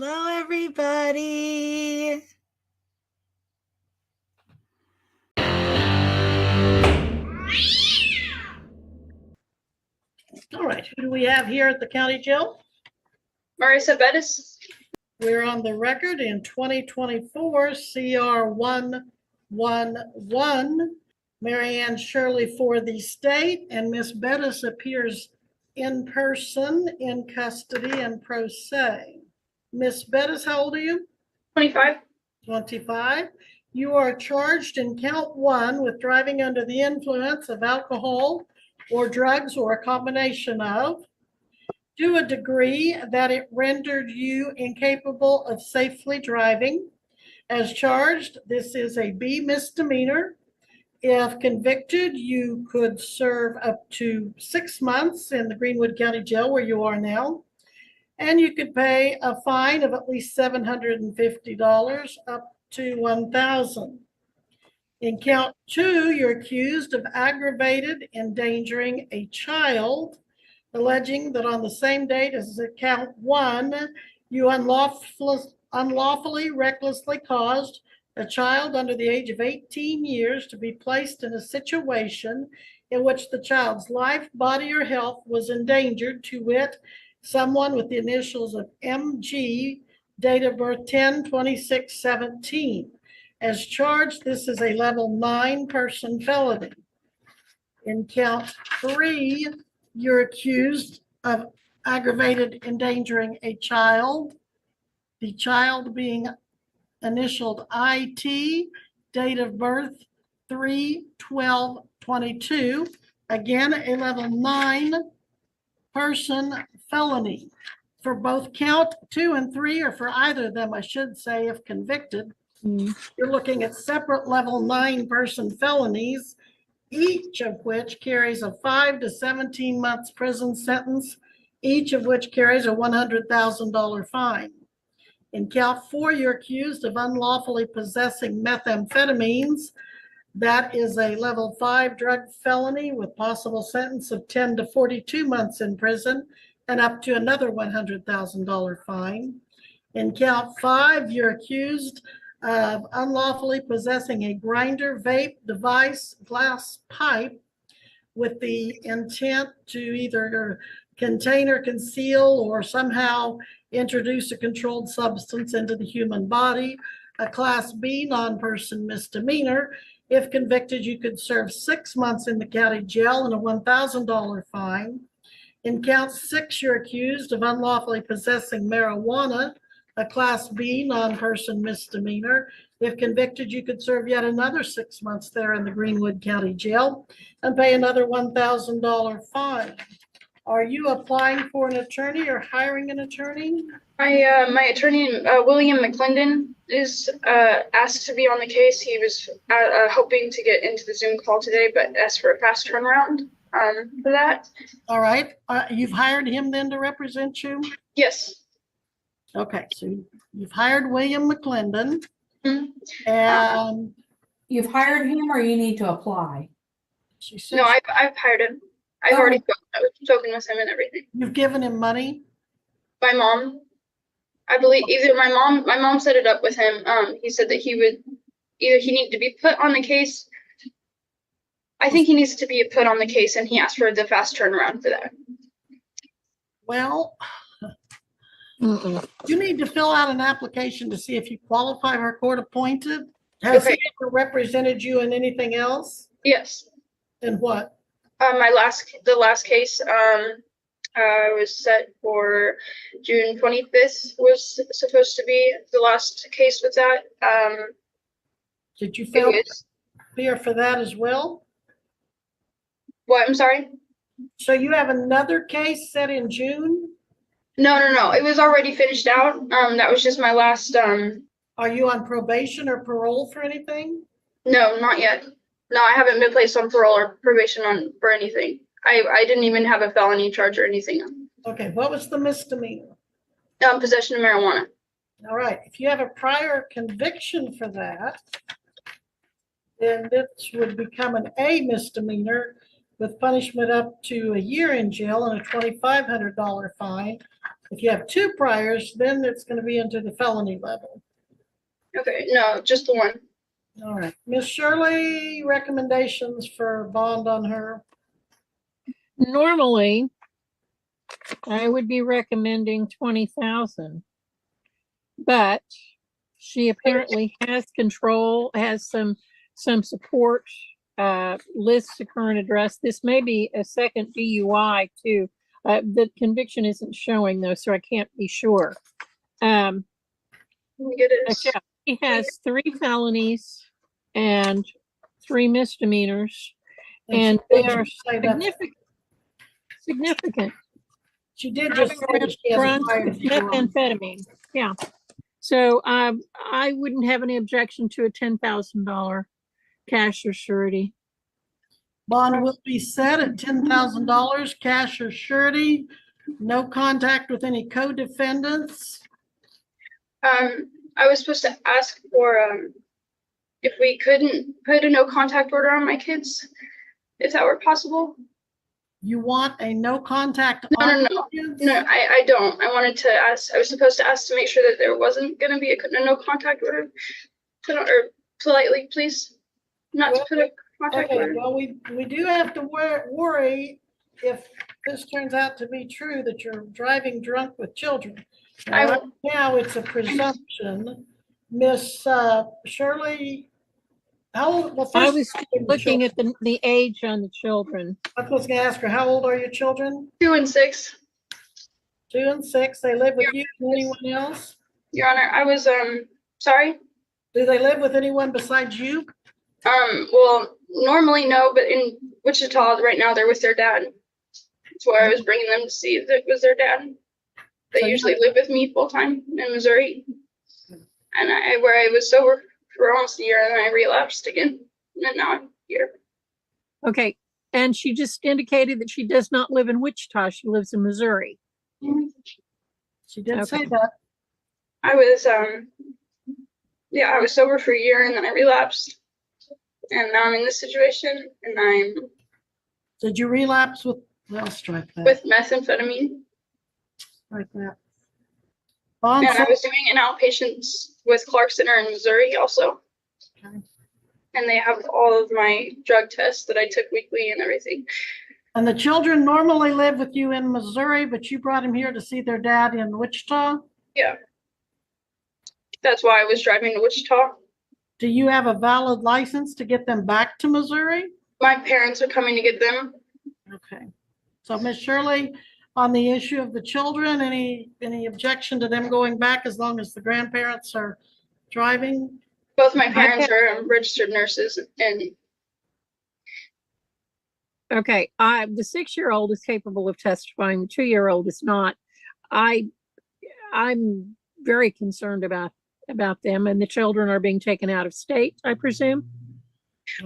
Hello, everybody. All right, who do we have here at the county jail? Marissa, Bettis. We're on the record in 2024 CR 111. Marianne Shirley for the state, and Miss Bettis appears in person, in custody, and pro se. Miss Bettis, how old are you? 25. 25. You are charged in count 1 with driving under the influence of alcohol or drugs or a combination of, to a degree that it rendered you incapable of safely driving. As charged, this is a B misdemeanor. If convicted, you could serve up to 6 months in the Greenwood County Jail where you are now, and you could pay a fine of at least $750 up to $1,000. In count 2, you're accused of aggravated endangering a child, alleging that on the same date as count 1, you unlawfully, recklessly caused a child under the age of 18 years to be placed in a situation in which the child's life, body, or health was endangered, to wit, someone with the initials of MG, date of birth 10/26/17. As charged, this is a level 9 person felony. In count 3, you're accused of aggravated endangering a child, the child being initialed IT, date of birth 3/12/22. Again, a level 9 person felony. For both count 2 and 3, or for either of them, I should say, if convicted, you're looking at separate level 9 person felonies, each of which carries a 5 to 17 months prison sentence, each of which carries a $100,000 fine. In count 4, you're accused of unlawfully possessing methamphetamines. That is a level 5 drug felony with possible sentence of 10 to 42 months in prison and up to another $100,000 fine. In count 5, you're accused of unlawfully possessing a grinder, vape, device, glass pipe with the intent to either contain or conceal or somehow introduce a controlled substance into the human body, a class B non-person misdemeanor. If convicted, you could serve 6 months in the county jail and a $1,000 fine. In count 6, you're accused of unlawfully possessing marijuana, a class B non-person misdemeanor. If convicted, you could serve yet another 6 months there in the Greenwood County Jail and pay another $1,000 fine. Are you applying for an attorney or hiring an attorney? My attorney, William McClendon, is asked to be on the case. He was hoping to get into the Zoom call today, but asked for a fast turnaround for that. All right. You've hired him then to represent you? Yes. Okay, so you've hired William McClendon. Mhm. And You've hired him or you need to apply? she said No, I've hired him. I've Oh. already spoken with him and everything. you've given him money. My mom, I believe, either my mom set it up with him. He said that he needed to be put on the case. I think he needs to be put on the case, and he asked for the fast turnaround for that. Well, you need to fill out an application to see if you qualify for court appointed. Has Okay. he ever represented you in anything else? Yes. In what? The last case was set for June 25th, was supposed to be the last case with that. Did you It fail was appear for that as well? what? I'm sorry. So you have another case set in June? No. It was already finished out. That was just my last. Are you on probation or parole for anything? No, not yet. No, I haven't been placed on parole or probation for anything. I didn't even have a felony charge or anything. Okay, what was the misdemeanor? Possession of marijuana. All right, if you have a prior conviction for that, then this would become an A misdemeanor with punishment up to a year in jail and a $2,500 fine. If you have 2 priors, then it's going to be into the felony level. Okay, no, just the one. All right, Miss Shirley, recommendations for bond on her? Normally, I would be recommending 20,000. But she apparently has control, has some support, lists the current address. This may be a second DUI too. The conviction isn't showing though, so I can't be sure. Let me get it. Yeah, she has 3 felonies and 3 misdemeanors, and they are significant. She did just say that she has a Drunk prior with before. methamphetamine. Yeah. So I wouldn't have any objection to a $10,000 cash or surety. Bond will be set at $10,000, cash or surety. No contact with any co-defendants. I was supposed to ask for, if we couldn't put a no contact order on my kids, if that were possible. You want a no contact No, on no, kids? No, I don't. I wanted to ask, I was supposed to ask to make sure that there wasn't gonna be a no contact order. Or politely, please, not to put a contact Okay, order. well, we do have to worry if this turns out to be true, that you're driving drunk with children. I Right now, it's a presumption. Miss Shirley, how old? Well, I first, was looking at the age on the children. I was gonna ask her, how old are your children? 2 and 6, 2 and 6. They live with you and anyone else? Your Honor. I was, sorry. Do they live with anyone besides you? Well, normally no, but in Wichita right now they're with their dad. That's where I was bringing them to see if it was their dad. They So usually live with me full time in Missouri. And where I was sober for almost a year and then I relapsed again. And now I'm here. Okay. And she just indicated that she does not live in Wichita. She lives in Missouri. She did say Okay. that. I was, yeah, I was sober for a year and then I relapsed. And now I'm in this situation and I'm Did you relapse with, well, strike that. with methamphetamine. Strike that. Bond, And I was doing an outpatient with Clark Center in Missouri also. Okay. And they have all of my drug tests that I took weekly and everything. and the children normally live with you in Missouri, but you brought them here to see their dad in Wichita? Yeah. That's why I was driving to Wichita. Do you have a valid license to get them back to Missouri? My parents are coming to get them. Okay. So Ms. Shirley, on the issue of the children, any objection to them going back as long as the grandparents are driving? Both my parents are registered nurses and Okay. The 6-year-old is capable of testifying. The 2-year-old is not. I'm very concerned about them, and the children are being taken out of state, I presume.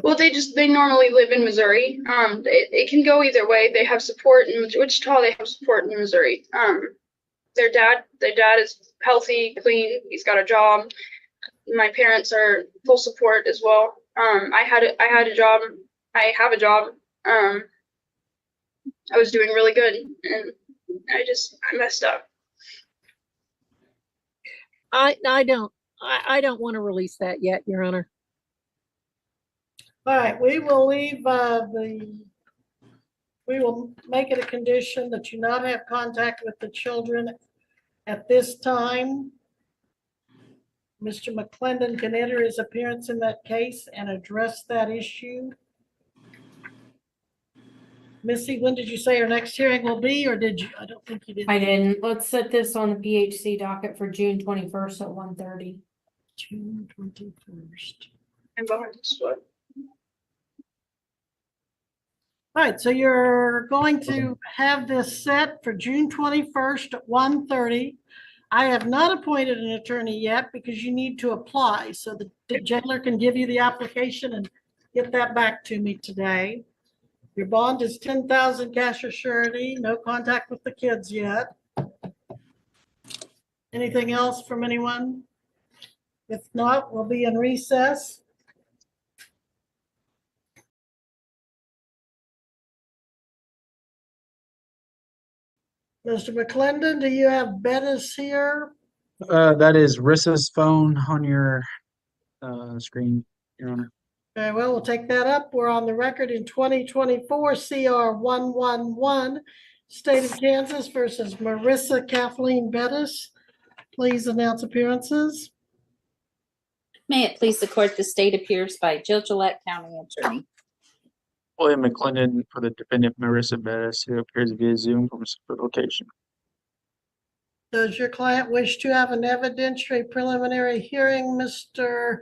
well, they normally live in Missouri. It can go either way. They have support in Wichita. They have support in Missouri. Their dad is healthy, clean. He's got a job. My parents are full support as well. I had a job. I have a job. I was doing really good, and I messed up. I don't want to release that yet, Your Honor. All right, we will leave we will make it a condition that you not have contact with the children at this time. Mr. McClendon can enter his appearance in that case and address that issue. Missy, when did you say your next hearing will be, or did you? I don't think you did. I didn't. Let's set this on the PHC docket for June 21st at 1:30. June 21st. I'm behind this one. All right, so you're going to have this set for June 21st at 1:30. I have not appointed an attorney yet because you need to apply, so the jailer can give you the application and get that back to me today. Your bond is 10,000 cash or surety, no contact with the kids yet. Anything else from anyone? If not, we'll be in recess. Mr. McClendon, do you have Bettis here? That is Rissa's phone on your screen, Your Honor. Okay, well, we'll take that up. We're on the record in 2024 CR 111, State of Kansas versus Marissa Kathleen Bettis. Please announce appearances. May it please the court, the state appears by Jill Gillette, County Attorney. William McClendon for the defendant Marissa Bettis, who appears via Zoom from a separate location. Does your client wish to have an evidentiary preliminary hearing, Mr.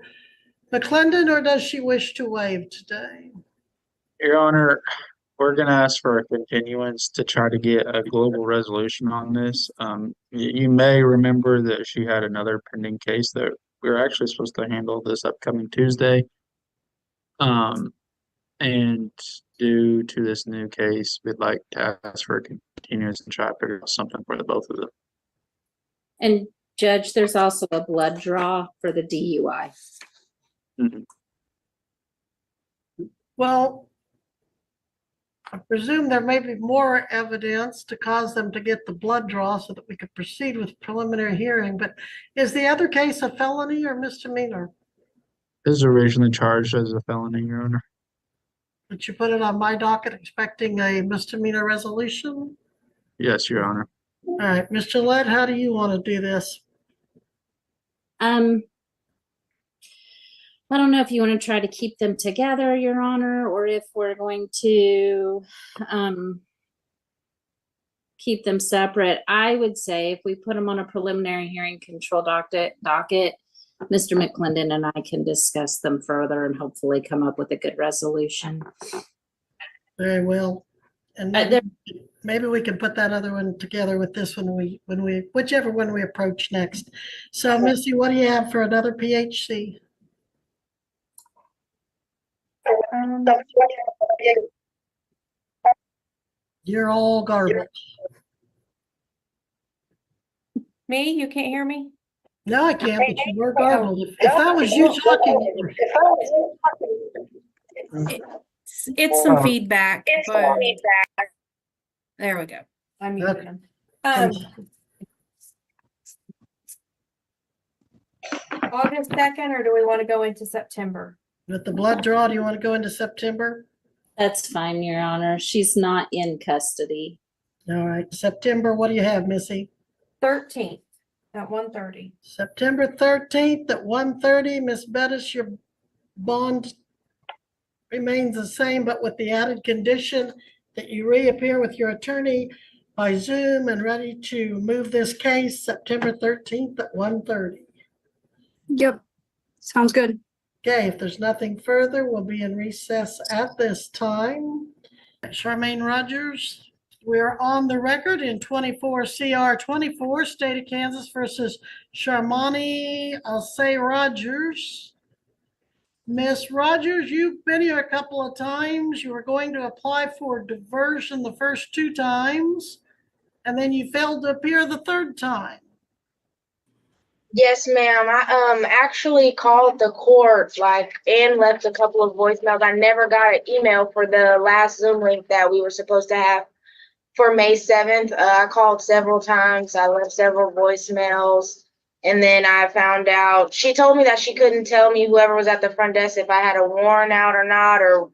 McClendon, or does she wish to waive today? Your Honor, we're gonna ask for a continuance to try to get a global resolution on this. You may remember that she had another pending case that we were actually supposed to handle this upcoming Tuesday. And due to this new case, we'd like to ask for a continuance and try to figure out something for the both of them. And Judge, there's also a blood draw for the DUI. Mhm. Well, I presume there may be more evidence to cause them to get the blood draw so that we could proceed with preliminary hearing, but is the other case a felony or misdemeanor? This is originally charged as a felony, Your Honor. Did you put it on my docket expecting a misdemeanor resolution? Yes, Your Honor. All right, Ms. Gillette, how do you want to do this? I don't know if you want to try to keep them together, Your Honor, or if we're going to keep them separate. I would say if we put them on a preliminary hearing control docket, Mr. McClendon and I can discuss them further and hopefully come up with a good resolution. Very well. And maybe we can put that other one together with this one whichever one we approach next. So Missy, what do you have for another PHC? You're all garbage. Me? You can't hear me? No, I can't, but you were garbled. If that was you talking, It's some feedback, but there we go. I muted Okay. him. August 2nd, or do we want to go into September? with the blood draw, do you want to go into September? That's fine, Your Honor. She's not in custody. All right, September, what do you have, Missy? 13th at 1:30. September 13th at 1:30, Ms. Bettis, your bond remains the same, but with the added condition that you reappear with your attorney by Zoom and ready to move this case September 13th at 1:30. Yep, sounds good. Okay, if there's nothing further, we'll be in recess at this time. Charmaine Rogers, we're on the record in 24 CR 24, State of Kansas versus Charmaine, I'll say Rogers. Miss Rogers, you've been here a couple of times. You were going to apply for diversion the first 2 times, and then you failed to appear the 3rd time. Yes, ma'am. I actually called the court and left a couple of voicemails. I never got an email for the last Zoom link that we were supposed to have for May 7th. I called several times. I left several voicemails. And then I found out, she told me that she couldn't tell me, whoever was at the front desk, if I had a warrant out or not, or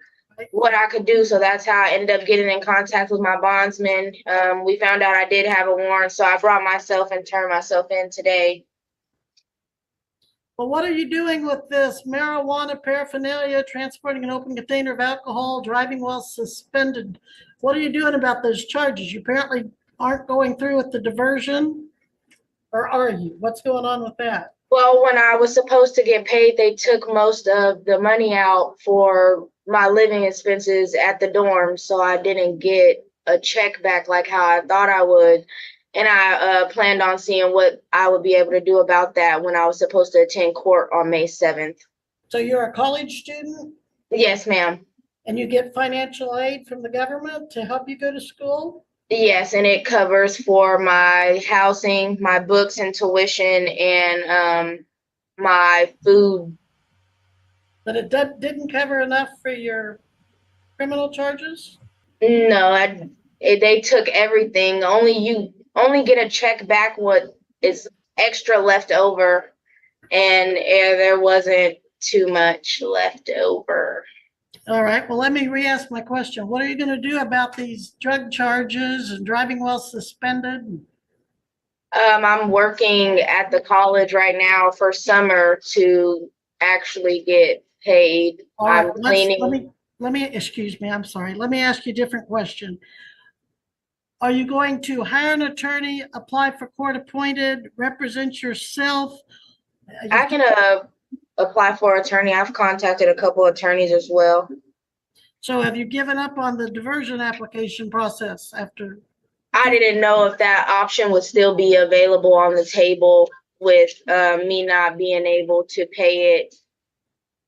what I could do. So that's how I ended up getting in contact with my bondsman. We found out I did have a warrant, so I brought myself and turned myself in today. Well, what are you doing with this marijuana paraphernalia, transporting an open container of alcohol, driving while suspended? What are you doing about those charges? You apparently aren't going through with the diversion, or are you? What's going on with that? Well, when I was supposed to get paid, they took most of the money out for my living expenses at the dorm, so I didn't get a check back like how I thought I would. And I planned on seeing what I would be able to do about that when I was supposed to attend court on May 7th. So you're a college student Yes, ma'am. and you get financial aid from the government to help you go to school? Yes, and it covers for my housing, my books and tuition, and my food. But it didn't cover enough for your criminal charges? No, they took everything. Only only get a check back what is extra left over, and there wasn't too much left over. All right, well, let me re-ask my question. What are you gonna do about these drug charges and driving while suspended? I'm working at the college right now for summer to actually get paid. All right, I'm cleaning. excuse me, I'm sorry. Let me ask you a different question. Are you going to hire an attorney, apply for court appointed, represent yourself? I can apply for attorney. I've contacted a couple attorneys as well. So have you given up on the diversion application process after? I didn't know if that option would still be available on the table with me not being able to pay it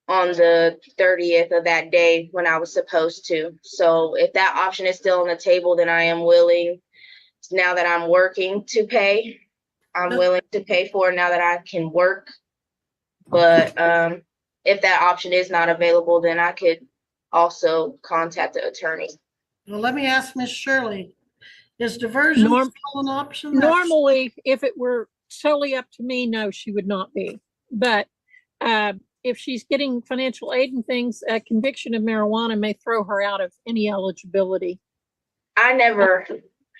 on the 30th of that day when I was supposed to. So if that option is still on the table, then I am willing, now that I'm working, to pay. I'm willing to pay for it now that I can work. But if that option is not available, then I could also contact the attorney. Well, let me ask Miss Shirley. Is diversion still an option? Normally, if it were solely up to me, no, she would not be. But if she's getting financial aid and things, a conviction of marijuana may throw her out of any eligibility. I never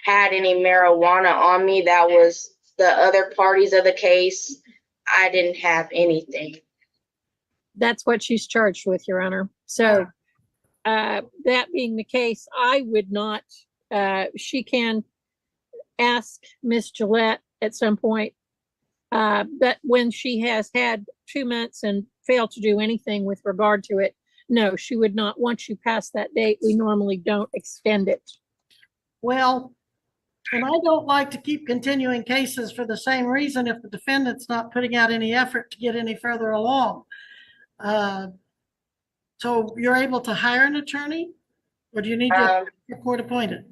had any marijuana on me. That was the other parties of the case. I didn't have anything. That's what she's charged with, Your Honor. So that being the case, I would not, she can ask Miss Gillette at some point. But when she has had 2 months and failed to do anything with regard to it, no, she would not. Once you pass that date, we normally don't extend it. Well, and I don't like to keep continuing cases for the same reason if the defendant's not putting out any effort to get any further along. So you're able to hire an attorney, or do you need to get court appointed?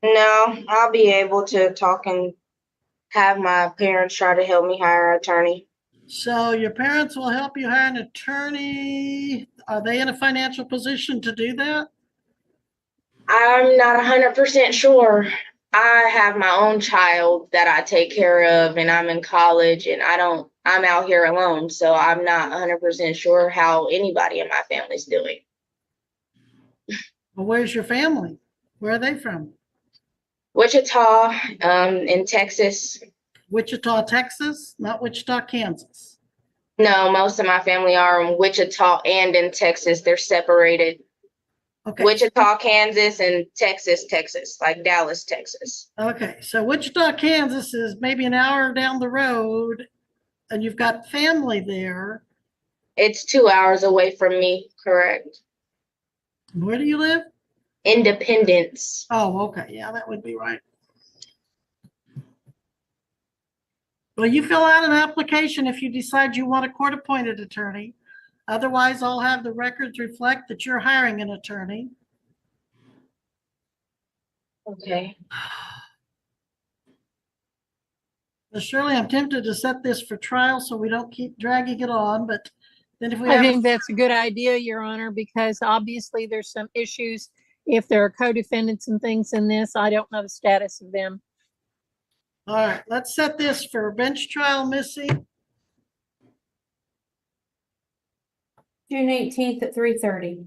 No, I'll be able to talk and have my parents try to help me hire an attorney. So your parents will help you hire an attorney. Are they in a financial position to do that? I'm not 100% sure. I have my own child that I take care of, and I'm in college, and I'm out here alone, so I'm not 100% sure how anybody in my family's doing. Well, where's your family? Where are they from? Wichita, in Texas. Wichita, Texas, not Wichita, Kansas. No, most of my family are in Wichita and in Texas. They're separated. Okay. Wichita, Kansas, and Texas, like Dallas, Texas. Okay, so Wichita, Kansas is maybe an hour down the road, and you've got family there. It's 2 hours away from me, correct? Where do you live? Independence. Oh, okay, yeah, that would be right. Well, you fill out an application if you decide you want a court-appointed attorney. Otherwise, I'll have the records reflect that you're hiring an attorney. Okay. Well, Shirley, I'm tempted to set this for trial so we don't keep dragging it on, but then if we I have, think that's a good idea, Your Honor, because obviously there's some issues. If there are co-defendants and things in this, I don't know the status of them. all right, let's set this for bench trial, Missy. June 18th at 3:30.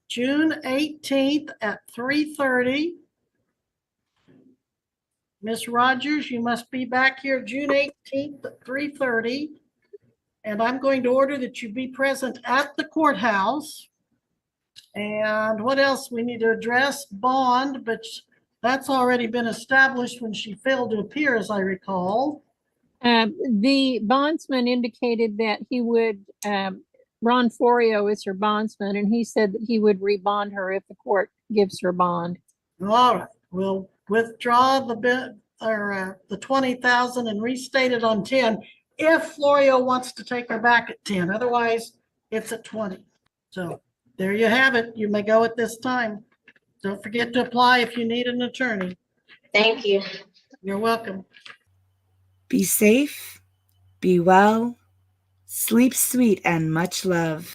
June 18th at 3:30. Miss Rogers, you must be back here June 18th at 3:30. And I'm going to order that you be present at the courthouse. And what else we need to address? Bond, but that's already been established when she failed to appear, as I recall. The bondsman indicated that he would, Ron Florio is her bondsman, and he said that he would rebond her if the court gives her bond. All right, we'll withdraw the bid or the 20,000 and restate it on 10 if Florio wants to take her back at 10. Otherwise, it's at 20. So there you have it. You may go at this time. Don't forget to apply if you need an attorney. Thank you. You're welcome. Be safe, be well, sleep sweet, and much love.